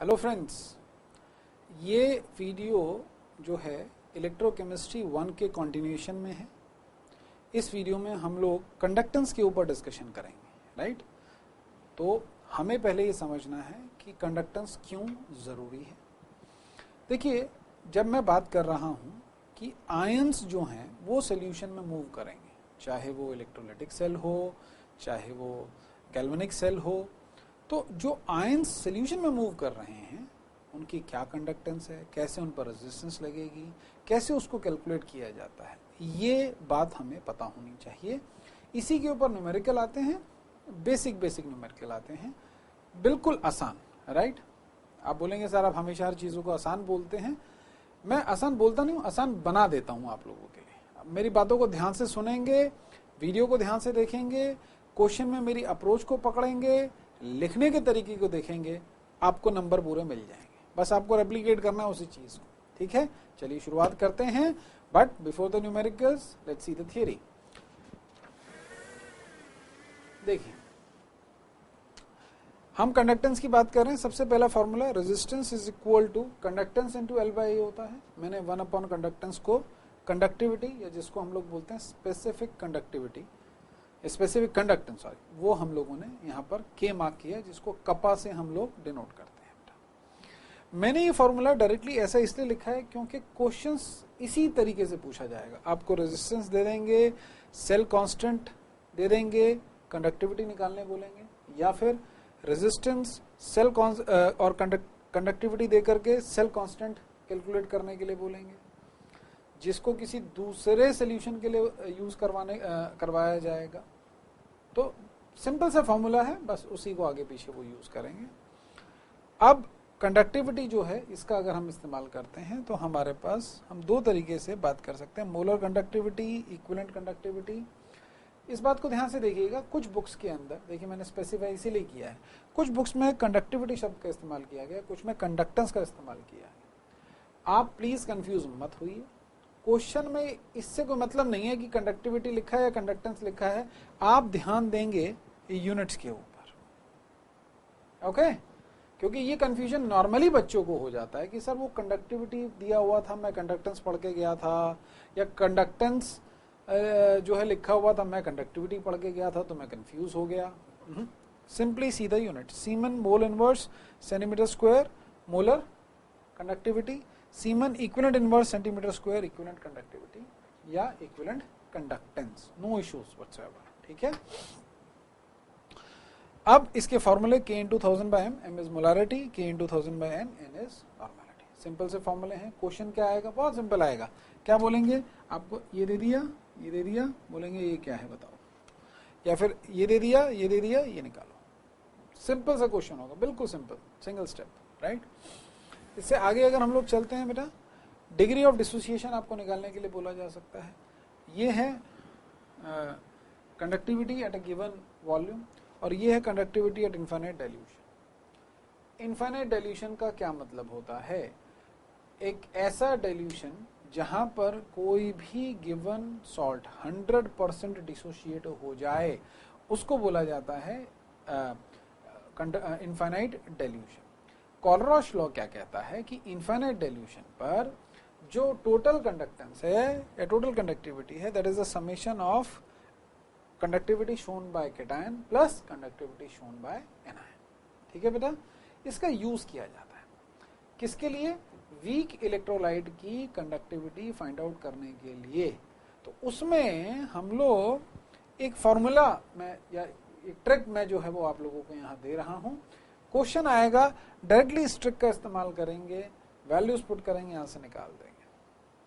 Hello friends, ये video जो है इलेक्ट्रोकेमिस्ट्री 1 के कंटिन्यूएशन में है। इस वीडियो में हम लोग कंडक्टेंस के ऊपर डिस्कशन करेंगे, राइट। तो हमें पहले ये समझना है कि कंडक्टेंस क्यों ज़रूरी है। देखिए, जब मैं बात कर रहा हूँ कि आयंस जो हैं वो सोल्यूशन में मूव करेंगे, चाहे वो इलेक्ट्रोलाइटिक सेल हो, चाहे वो गैल्वेनिक सेल हो, तो जो आयंस सोल्यूशन में मूव कर रहे हैं उनकी क्या कंडक्टेंस है, कैसे उन पर रेजिस्टेंस लगेगी, कैसे उसको कैलकुलेट किया जाता है, ये बात हमें पता होनी चाहिए। इसी के ऊपर न्यूमेरिकल आते हैं, बेसिक न्यूमेरिकल आते हैं, बिल्कुल आसान, राइट। आप बोलेंगे सर आप हमेशा हर चीज़ों को आसान बोलते हैं। मैं आसान बोलता नहीं हूँ, आसान बना देता हूँ आप लोगों के लिए। मेरी बातों को ध्यान से सुनेंगे, वीडियो को ध्यान से देखेंगे, क्वेश्चन में मेरी अप्रोच को पकड़ेंगे, लिखने के तरीके को देखेंगे, आपको नंबर पूरे मिल जाएंगे। बस आपको रेप्लिकेट करना है उसी चीज को, ठीक है। चलिए शुरुआत करते हैं, but before the numericals let's see the theory. देखिए, हम कंडक्टेंस की बात कर रहे हैं। सबसे पहला formula resistance is equal to conductance into L by A होता है। मैंने 1 अपॉन कंडक्टेंस को कंडक्टिविटी, या जिसको हम लोग बोलते हैं specific conductivity, specific conductance, sorry, वो हम लोगों ने यहाँ पर K मार्क किया, जिसको कपा से हम लोग डिनोट करते हैं। मैंने ये फॉर्मूला डायरेक्टली ऐसा इसलिए लिखा है क्योंकि क्वेश्चंस इसी तरीके से पूछा जाएगा। आपको रेजिस्टेंस दे देंगे, सेल कांस्टेंट दे देंगे, कंडक्टिविटी निकालने बोलेंगे, या फिर रेजिस्टेंस सेल और कंडक्टिविटी दे करके सेल कांस्टेंट कैलकुलेट करने के लिए बोलेंगे, जिसको किसी दूसरे सोल्यूशन के लिए यूज करवाया जाएगा। तो सिंपल सा फॉर्मूला है, बस उसी को आगे पीछे वो यूज करेंगे। अब कंडक्टिविटी जो है, इसका अगर हम इस्तेमाल करते हैं तो हमारे पास हम दो तरीके से बात कर सकते हैं, मोलर कंडक्टिविटी, इक्विवेलेंट कंडक्टिविटी। इस बात को ध्यान से देखिएगा, कुछ बुक्स के अंदर, देखिए मैंने स्पेसिफाई इसीलिए किया है, कुछ बुक्स में कंडक्टिविटी शब्द का इस्तेमाल किया गया, कुछ में कंडक्टेंस का इस्तेमाल किया है। आप प्लीज कंफ्यूज मत होइए। क्वेश्चन में इससे कोई मतलब नहीं है कि कंडक्टिविटी लिखा है या कंडक्टेंस लिखा है। आप ध्यान देंगे यूनिट्स के ऊपर, ओके। क्योंकि ये कंफ्यूजन नॉर्मली बच्चों को हो जाता है कि सर वो कंडक्टिविटी दिया हुआ था, मैं कंडक्टेंस पढ़ के गया था, या कंडक्टेंस जो है लिखा हुआ था, मैं कंडक्टिविटी पढ़ के गया था, तो मैं कंफ्यूज हो गया। सिंपली सीधा unit, siemens mole inverse centimetre square molar conductivity, siemens equivalent inverse centimetre square equivalent conductivity, या equivalent conductance, no issues whatsoever, ठीक है। अब इसके फॉर्मूले K into 1000 by M is molarity, K into 1000 by N is normality. Simple से फॉर्मूले हैं। Question क्या आएगा, बहुत सिंपल आएगा। क्या बोलेंगे आपको, ये दे दिया, ये दे दिया, बोलेंगे ये क्या है बताओ, या फिर ये दे दिया, ये दे दिया, ये निकालो। सिंपल सा क्वेश्चन होगा, बिल्कुल सिंपल, सिंगल स्टेप, राइट। इससे आगे अगर हम लोग चलते हैं बेटा, डिग्री ऑफ डिसोसिएशन आपको निकालने के लिए बोला जा सकता है। ये है conductivity at a given volume, और ये है conductivity eight infinite dilution. Infinite dilution का क्या मतलब होता है, एक ऐसा डाइल्यूशन जहां पर कोई भी गिवन सॉल्ट 100% डिसोशिएट हो जाए, उसको बोला जाता है इनफाइनाइट डाइल्यूशन। कॉलरॉश लॉ क्या कहता है कि इनफाइनाइट डाइल्यूशन पर जो टोटल कंडक्टेंस है या टोटल कंडक्टिविटी है, that is the summation of conductivity shown by cation plus conductivity shown by anion, ठीक है बेटा। इसका यूज किया जाता है किसके लिए, वीक इलेक्ट्रोलाइट की कंडक्टिविटी फाइंड आउट करने के लिए। तो उसमें हम लोग एक फॉर्मूला में या एक ट्रिक में जो है वो आप लोगों को यहाँ दे रहा हूँ। क्वेश्चन आएगा, डायरेक्टली इस ट्रिक का इस्तेमाल करेंगे, वैल्यूज पुट करेंगे, यहाँ से निकाल देंगे,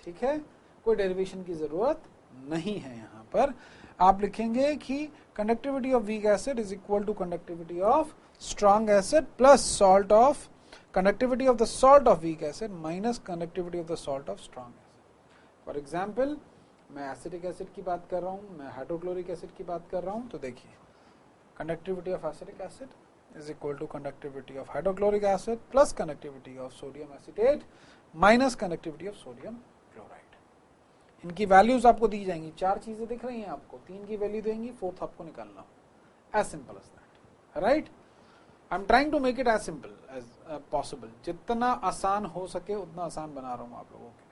ठीक है। कोई डेरिवेशन की जरूरत नहीं है। यहाँ पर आप लिखेंगे कि conductivity of weak acid is equal to conductivity of strong acid plus salt of conductivity of the salt of weak acid minus conductivity of the salt of strong acid. For example, मैं acetic acid की बात कर रहा हूँ, मैं hydrochloric acid की बात कर रहा हूँ, तो देखिए conductivity of acetic acid is equal to conductivity of hydrochloric acid plus conductivity of sodium acetate minus conductivity of sodium chloride. इनकी वैल्यूज आपको दी जाएंगी, चार चीजें दिख रही हैं आपको, तीन की वैल्यू देंगी, फोर्थ आपको निकालना हो, as simple as that, right. I am trying to make it as simple as possible, जितना आसान हो सके उतना आसान बना रहा हूँ आप लोगों के लिए।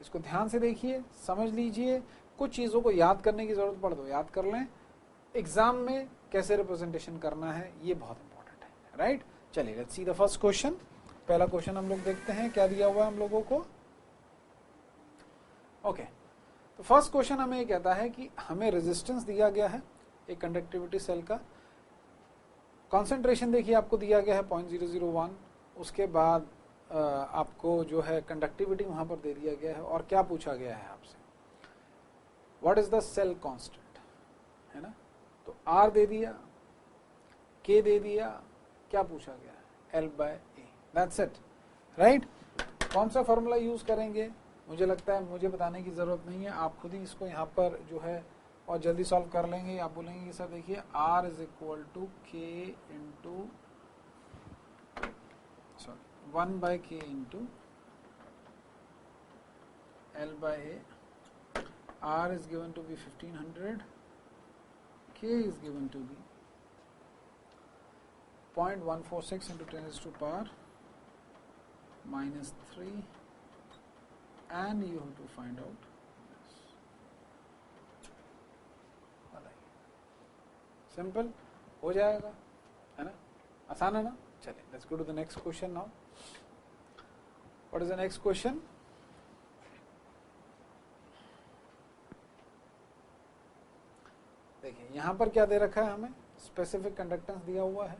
इसको ध्यान से देखिए, समझ लीजिए, कुछ चीज़ों को याद करने की ज़रूरत पड़े तो याद कर लें, एग्जाम में कैसे रिप्रेजेंटेशन करना है ये बहुत इंपॉर्टेंट है, राइट। चलिए let's see the first question. पहला क्वेश्चन हम लोग देखते हैं क्या दिया हुआ है हम लोगों को। ओके, तो फर्स्ट क्वेश्चन हमें ये कहता है कि हमें रेजिस्टेंस दिया गया है एक कंडक्टिविटी सेल का, कॉन्सेंट्रेशन देखिए आपको दिया गया है 0.001, उसके बाद आपको जो है कंडक्टिविटी वहां पर दे दिया गया है, और क्या पूछा गया है आपसे, what is the cell constant, है ना। तो R दे दिया, K दे दिया, क्या पूछा गया है L/A, दैट्स इट, राइट। कौन सा फॉर्मूला यूज करेंगे मुझे लगता है मुझे बताने की जरूरत नहीं है, आप खुद ही इसको यहाँ पर जो है और जल्दी सॉल्व कर लेंगे। आप बोलेंगे कि सर देखिए R is equal to K into 1/K into L/A, R is given to be 1500, K is given to be 0.146 into 10 raised to power -3, and you have to find out this. Simple हो जाएगा, है ना, आसान है ना। चलिए let's go to the next question now. What is the next question? देखिए यहाँ पर क्या दे रखा है हमें, स्पेसिफिक कंडक्टेंस दिया हुआ है,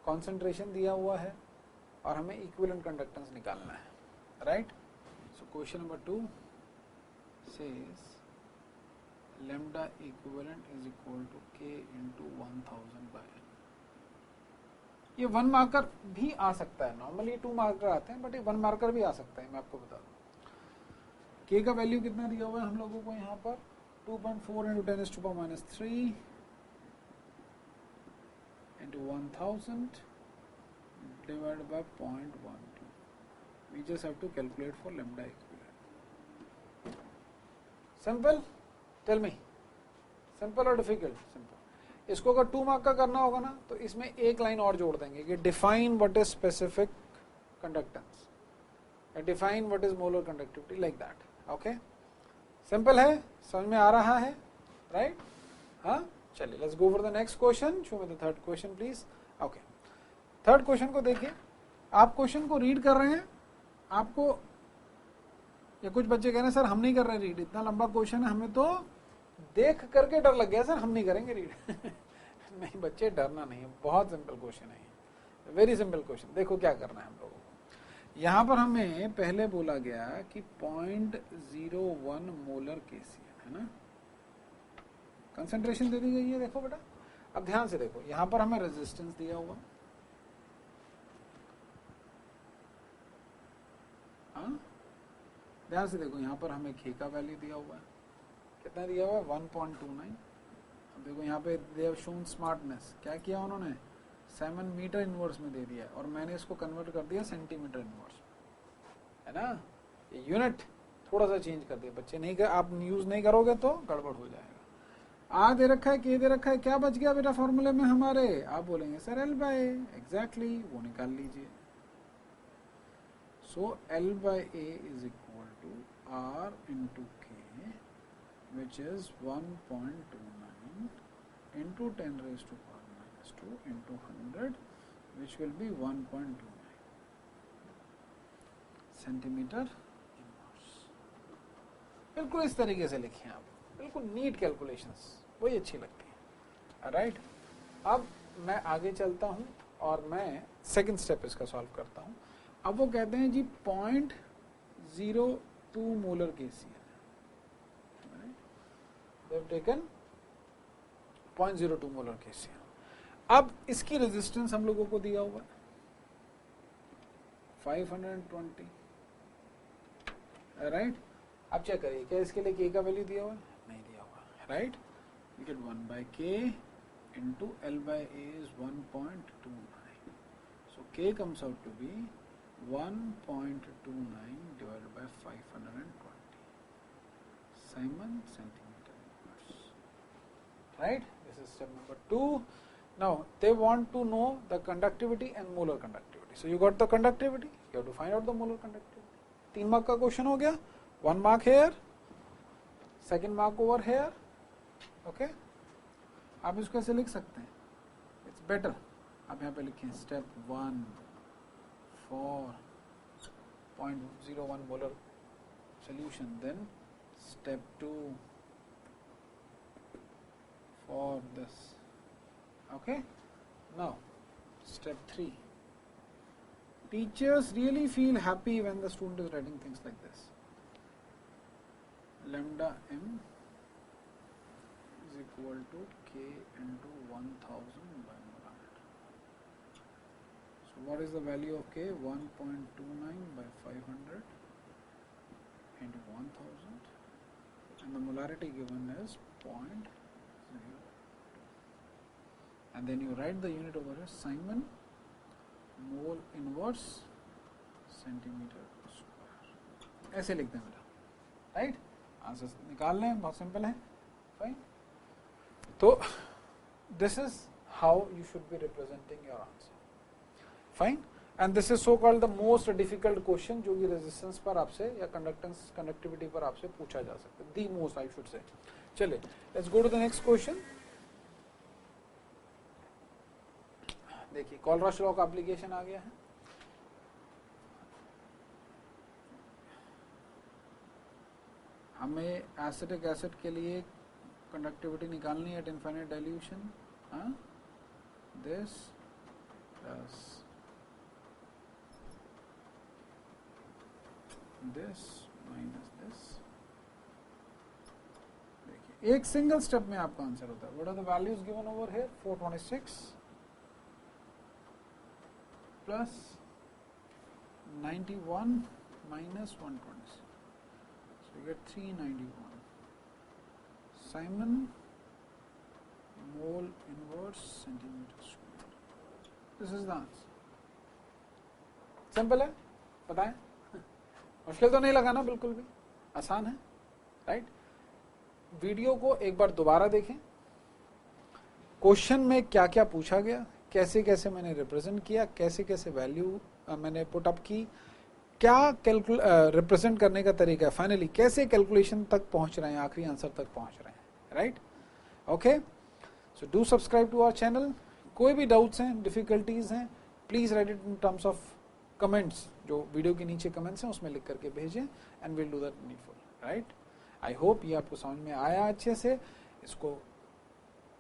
कॉन्सेंट्रेशन दिया हुआ है, और हमें इक्विवेलेंट कंडक्टेंस निकालना है, right. So question number 2 says lambda equivalent is equal to K into 1000/N। ये 1 मार्कर भी आ सकता है, नॉर्मली 2 मार्कर आते हैं, बट ये 1 मार्कर भी आ सकता है, मैं आपको बता दूं। K का वैल्यू कितना दिया हुआ है हम लोगों को यहाँ पर 2.4 into 10 raised to power -3 into 1000 divided by 0.12. We just have to calculate for lambda equivalent. Simple? Tell me. Simple or difficult? Simple. इसको अगर 2 मार्क का करना होगा ना तो इसमें एक लाइन और जोड़ देंगे कि define what is specific conductance, define what is molar conductivity, like that. Okay? Simple है, समझ में आ रहा है, राइट। हाँ, चलिए let's go for the next question. Show me the third question please. Okay, third question को देखिए, आप क्वेश्चन को रीड कर रहे हैं, आपको या कुछ बच्चे कह रहे हैं सर हम नहीं कर रहे रीड, इतना लंबा क्वेश्चन है, हमें तो देख करके डर लग गया सर, हम नहीं करेंगे रीड। नहीं बच्चे, डरना नहीं है, बहुत सिंपल क्वेश्चन है, वेरी सिंपल क्वेश्चन। देखो क्या करना है हम लोगों को, यहाँ पर हमें पहले बोला गया कि 0.01 मोलर KCl, है ना, कंसंट्रेशन दे दी गई है। देखो बेटा, अब ध्यान से देखो, यहाँ पर हमें रेजिस्टेंस दिया हुआ, हाँ ध्यान से देखो, यहाँ पर हमें K का वैल्यू दिया हुआ है, कितना दिया हुआ है 1.29। अब देखो यहाँ पे दे हैव शोन स्मार्टनेस, क्या किया उन्होंने 7 मीटर इनवर्स में दे दिया, और मैंने इसको कन्वर्ट कर दिया सेंटीमीटर इनवर्स, है ना। ये यूनिट थोड़ा सा चेंज कर दिया, बच्चे नहीं कर, आप यूज नहीं करोगे तो गड़बड़ हो जाएगा। R दे रखा है, K दे रखा है, क्या बच गया बेटा फॉर्मूले में हमारे, आप बोलेंगे सर L/A, एग्जैक्टली वो निकाल लीजिए। So L/A is equal to R into K, which is 1.29 into 10 raised to power -2 into 100, which will be 1.29 centimetre inverse. बिल्कुल इस तरीके से लिखें आप, बिल्कुल नीट कैलकुलेशंस, वही अच्छी लगती है, राइट। अब मैं आगे चलता हूं और मैं सेकंड स्टेप इसका सॉल्व करता हूं। अब वो कहते हैं जी 0.02 molar KCl, they have taken 0.02 molar KCl। अब इसकी रेजिस्टेंस हम लोगों को दिया हुआ है 520, राइट। अब चेक करिए, क्या इसके लिए K का वैल्यू दिया हुआ है, नहीं दिया हुआ, right. You get 1/K into L/A is 1.29, so K comes out to be 1.29 divided by 520 Simon centimeter inverse, right. This is step number 2. Now they want to know the conductivity and molar conductivity. So you got the conductivity, you have to find out the molar conductivity. 3 mark का question हो गया, 1 mark here, second mark over here. Okay, आप इसको ऐसे लिख सकते हैं, it's better. आप यहाँ पे लिखें step 1 for 0.01 molar solution, then step 2 for this. Okay, now step 3. Teachers really feel happy when the student is writing things like this. Lambda m is equal to k into 1000 by molarity. So what is the value of k? 1.29 by 500 into 1000, and the molarity given is 0.0. And then you write the unit over here, Simon mole inverse centimeter square. ऐसे लिख दें बेटा, right? Answer निकाल लें, बहुत simple है. Fine. तो this is how you should be representing your answer. Fine. And this is so called the most difficult question जो कि रेजिस्टेंस पर आपसे या कंडक्टेंस कंडक्टिविटी पर आपसे पूछा जा सकता है. The most I should say. चलिए, let's go to the next question. देखिए, कॉलरश लॉ का एप्लीकेशन आ गया है. हमें एसिटिक एसिड के लिए कंडक्टिविटी निकालनी है at infinite dilution. This plus this minus this. देखिए, एक सिंगल स्टेप में आपका आंसर होता है. What are the values given over here? 426 plus 91 minus 126. So you get 391. Simon mole inverse centimeter square. This is the answer. Simple है, बताएं. मुश्किल तो नहीं लगा ना? बिल्कुल भी आसान है, राइट? वीडियो को एक बार दोबारा देखें. क्वेश्चन में क्या क्या पूछा गया, कैसे कैसे मैंने रिप्रेजेंट किया, कैसे कैसे वैल्यू मैंने पुट अप की, क्या रिप्रेजेंट करने का तरीका है, फाइनली कैसे कैलकुलेशन तक पहुंच रहे हैं, आखिरी आंसर तक पहुंच रहे हैं, right? Okay, so do subscribe to our channel. कोई भी डाउट्स हैं, डिफिकल्टीज हैं, please write it in terms of comments. जो वीडियो के नीचे कमेंट्स हैं उसमें लिख करके भेजें, and will do that needful, right? I hope ये आपको समझ में आया अच्छे से. इसको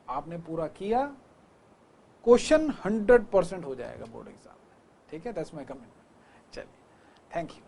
आपने पूरा किया, क्वेश्चन 100% हो जाएगा बोर्ड एग्जाम में. ठीक है, दैट्स माय कमिटमेंट. चलिए, थैंक यू.